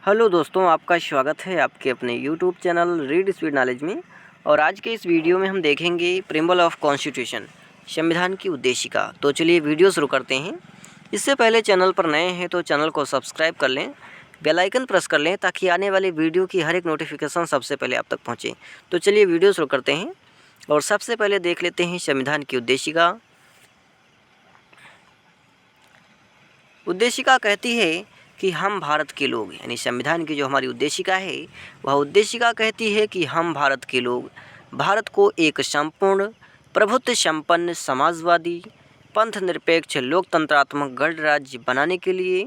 Hello दोस्तों, आपका स्वागत है आपके अपने YouTube channel read speed knowledge में। और आज के इस वीडियो में हम देखेंगे प्रिम्बल ऑफ कॉन्स्टिट्यूशन, संविधान की उद्देशिका। तो चलिए वीडियो शुरू करते हैं। इससे पहले चैनल पर नए हैं तो चैनल को सब्सक्राइब कर लें, बेल आइकन प्रेस कर लें ताकि आने वाली वीडियो की हर एक नोटिफिकेशन सबसे पहले आप तक पहुँचे। तो चलिए वीडियो शुरू करते हैं और सबसे पहले देख लेते हैं संविधान की उद्देशिका। उद्देशिका कहती है कि हम भारत के लोग, यानी संविधान की जो हमारी उद्देशिका है वह उद्देशिका कहती है कि हम भारत के लोग भारत को एक संपूर्ण प्रभुत्व संपन्न समाजवादी पंथ निरपेक्ष लोकतंत्रात्मक गणराज्य बनाने के लिए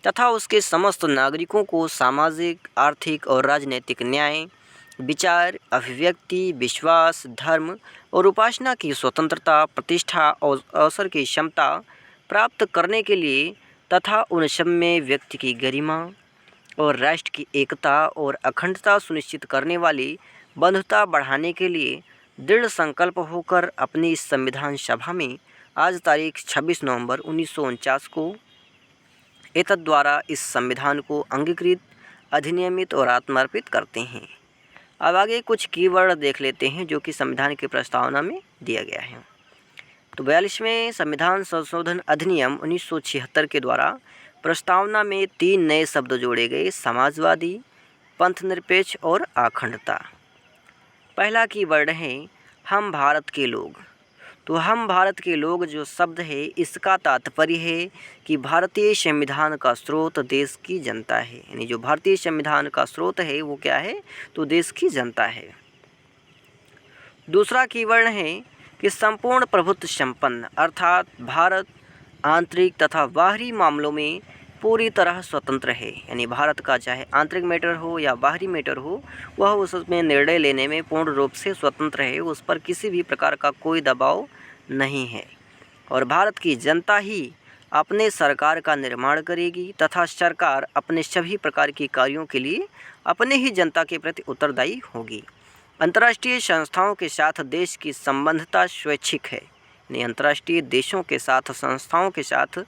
तथा उसके समस्त नागरिकों को सामाजिक, आर्थिक और राजनीतिक न्याय, विचार, अभिव्यक्ति, विश्वास, धर्म और उपासना की स्वतंत्रता, प्रतिष्ठा और अवसर की क्षमता प्राप्त करने के लिए तथा उन सब में व्यक्ति की गरिमा और राष्ट्र की एकता और अखंडता सुनिश्चित करने वाली बंधुता बढ़ाने के लिए दृढ़ संकल्प होकर अपनी इस संविधान सभा में आज तारीख 26 नवंबर 1949 को एतद्द्वारा इस संविधान को अंगीकृत, अधिनियमित और आत्मार्पित करते हैं। अब आगे कुछ कीवर्ड देख लेते हैं जो कि संविधान की प्रस्तावना में दिया गया है। तो 42वें संविधान संशोधन अधिनियम 1976 के द्वारा प्रस्तावना में 3 नए शब्द जोड़े गए: समाजवादी, पंथनिरपेक्ष और अखंडता। पहला कीवर्ड है हम भारत के लोग। तो हम भारत के लोग जो शब्द है इसका तात्पर्य है कि भारतीय संविधान का स्रोत देश की जनता है, यानी जो भारतीय संविधान का स्रोत है वो क्या है, तो देश की जनता है। दूसरा कीवर्ड है कि संपूर्ण प्रभुत्व संपन्न, अर्थात भारत आंतरिक तथा बाहरी मामलों में पूरी तरह स्वतंत्र है, यानी भारत का चाहे आंतरिक मैटर हो या बाहरी मैटर हो वह उसमें निर्णय लेने में पूर्ण रूप से स्वतंत्र है, उस पर किसी भी प्रकार का कोई दबाव नहीं है। और भारत की जनता ही अपने सरकार का निर्माण करेगी तथा सरकार अपने सभी प्रकार के कार्यों के लिए अपने ही जनता के प्रति उत्तरदायी होगी। अंतर्राष्ट्रीय संस्थाओं के साथ देश की संबद्धता स्वैच्छिक है, यानी अंतर्राष्ट्रीय देशों के साथ, संस्थाओं के साथ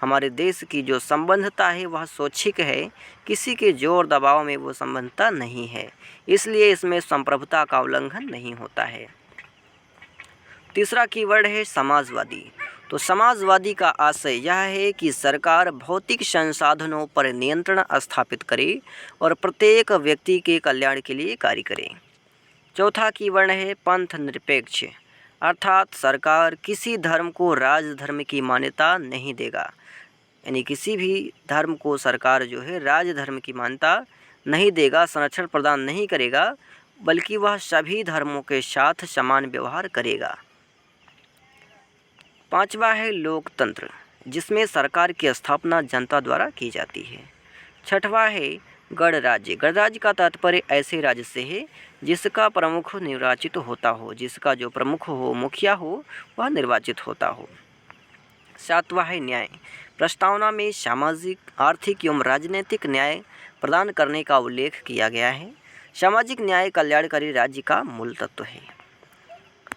हमारे देश की जो संबद्धता है वह स्वैच्छिक है, किसी के जोर दबाव में वो संबद्धता नहीं है, इसलिए इसमें संप्रभुता का उल्लंघन नहीं होता है। तीसरा कीवर्ड है समाजवादी। तो समाजवादी का आशय यह है कि सरकार भौतिक संसाधनों पर नियंत्रण स्थापित करे और प्रत्येक व्यक्ति के कल्याण के लिए कार्य करे। चौथा कीवर्ड है पंथ निरपेक्ष, अर्थात सरकार किसी धर्म को राजधर्म की मान्यता नहीं देगा, यानी किसी भी धर्म को सरकार जो है राजधर्म की मान्यता नहीं देगा, संरक्षण प्रदान नहीं करेगा, बल्कि वह सभी धर्मों के साथ समान व्यवहार करेगा। पांचवा है लोकतंत्र, जिसमें सरकार की स्थापना जनता द्वारा की जाती है। छठवां है गणराज्य। गणराज्य का तात्पर्य ऐसे राज्य से है जिसका प्रमुख निर्वाचित होता हो, जिसका जो प्रमुख हो, मुखिया हो, वह निर्वाचित होता हो। सातवां है न्याय। प्रस्तावना में सामाजिक, आर्थिक एवं राजनीतिक न्याय प्रदान करने का उल्लेख किया गया है। सामाजिक न्याय कल्याणकारी राज्य का मूल तत्व है।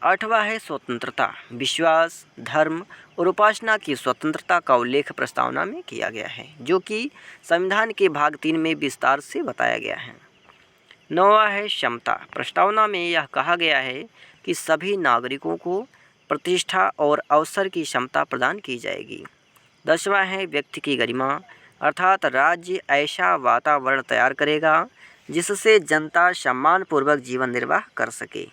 आठवां है स्वतंत्रता। विश्वास, धर्म और उपासना की स्वतंत्रता का उल्लेख प्रस्तावना में किया गया है, जो कि संविधान के भाग 3 में विस्तार से बताया गया है। नौवां है समता। प्रस्तावना में यह कहा गया है कि सभी नागरिकों को प्रतिष्ठा और अवसर की क्षमता प्रदान की जाएगी। 10वां है व्यक्ति की गरिमा, अर्थात राज्य ऐसा वातावरण तैयार करेगा जिससे जनता सम्मानपूर्वक जीवन निर्वाह कर सके।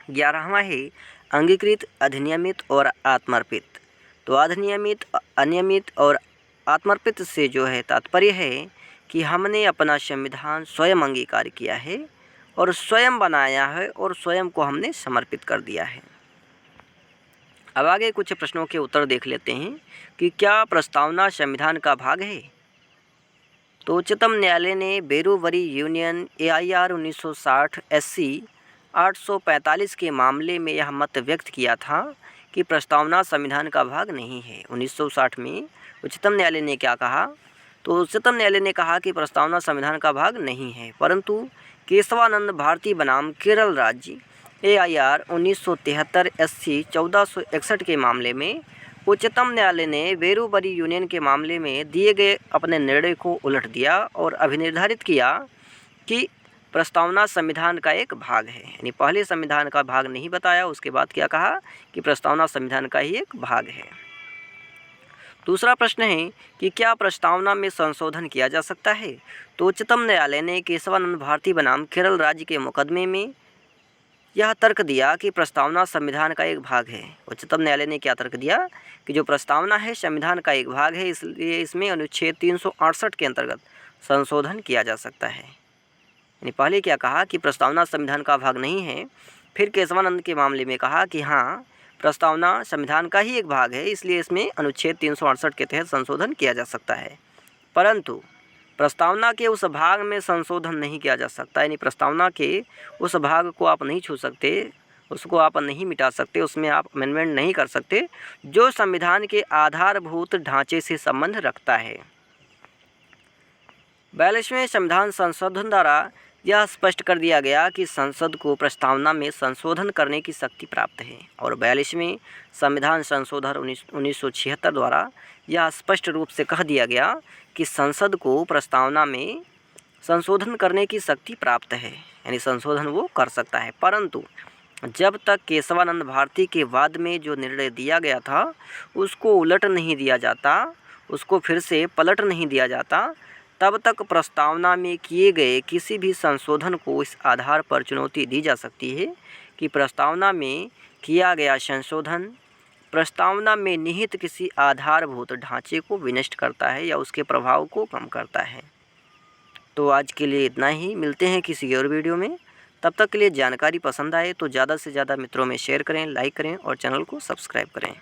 11वां है अंगीकृत, अधिनियमित और आत्मार्पित। तो अधिनियमित, अनियमित और आत्मार्पित से जो है तात्पर्य है कि हमने अपना संविधान स्वयं अंगीकार किया है और स्वयं बनाया है और स्वयं को हमने समर्पित कर दिया है। अब आगे कुछ प्रश्नों के उत्तर देख लेते हैं कि क्या प्रस्तावना संविधान का भाग है। तो उच्चतम न्यायालय ने बेरोवरी यूनियन AIR 1960 SC 845 के मामले में यह मत व्यक्त किया था कि प्रस्तावना संविधान का भाग नहीं है। 1960 में उच्चतम न्यायालय ने क्या कहा, तो उच्चतम न्यायालय ने कहा कि प्रस्तावना संविधान का भाग नहीं है, परंतु केशवानंद भारती बनाम केरल राज्य AIR 1973 SC 1461 के मामले में उच्चतम न्यायालय ने वेरूबरी यूनियन के मामले में दिए गए अपने निर्णय को उलट दिया और अभिनिर्धारित किया कि प्रस्तावना संविधान का एक भाग है। यानी पहले संविधान का भाग नहीं बताया, उसके बाद क्या कहा कि प्रस्तावना संविधान का ही एक भाग है। दूसरा प्रश्न है कि क्या प्रस्तावना में संशोधन किया जा सकता है? तो उच्चतम न्यायालय ने केशवानंद भारती बनाम केरल राज्य के मुकदमे में यह तर्क दिया कि प्रस्तावना संविधान का एक भाग है। उच्चतम न्यायालय ने क्या तर्क दिया कि जो प्रस्तावना है संविधान का एक भाग है, इसलिए इसमें अनुच्छेद 368 के अंतर्गत संशोधन किया जा सकता है। यानी पहले क्या कहा कि प्रस्तावना संविधान का भाग नहीं है, फिर केशवानंद के मामले में कहा कि हाँ, प्रस्तावना संविधान का ही एक भाग है, इसलिए इसमें अनुच्छेद 368 के तहत संशोधन किया जा सकता है। परंतु प्रस्तावना के उस भाग में संशोधन नहीं किया जा सकता। यानी प्रस्तावना के उस भाग को आप नहीं छू सकते, उसको आप नहीं मिटा सकते, उसमें आप अमेंडमेंट नहीं कर सकते जो संविधान के आधारभूत ढांचे से संबंध रखता है। 42वें संविधान संशोधन द्वारा यह स्पष्ट कर दिया गया कि संसद को प्रस्तावना में संशोधन करने की शक्ति प्राप्त है। और 42वें संविधान संशोधन 1976 द्वारा यह स्पष्ट रूप से कह दिया गया कि संसद को प्रस्तावना में संशोधन करने की शक्ति प्राप्त है, यानी संशोधन वो कर सकता है। परंतु जब तक केशवानंद भारती के वाद में जो निर्णय दिया गया था उसको उलट नहीं दिया जाता, उसको फिर से पलट नहीं दिया जाता, तब तक प्रस्तावना में किए गए किसी भी संशोधन को इस आधार पर चुनौती दी जा सकती है कि प्रस्तावना में किया गया संशोधन प्रस्तावना में निहित किसी आधारभूत ढांचे को विनष्ट करता है या उसके प्रभाव को कम करता है। तो आज के लिए इतना ही, मिलते हैं किसी और वीडियो में। तब तक के लिए जानकारी पसंद आए तो ज़्यादा से ज़्यादा मित्रों में शेयर करें, लाइक करें और चैनल को सब्सक्राइब करें।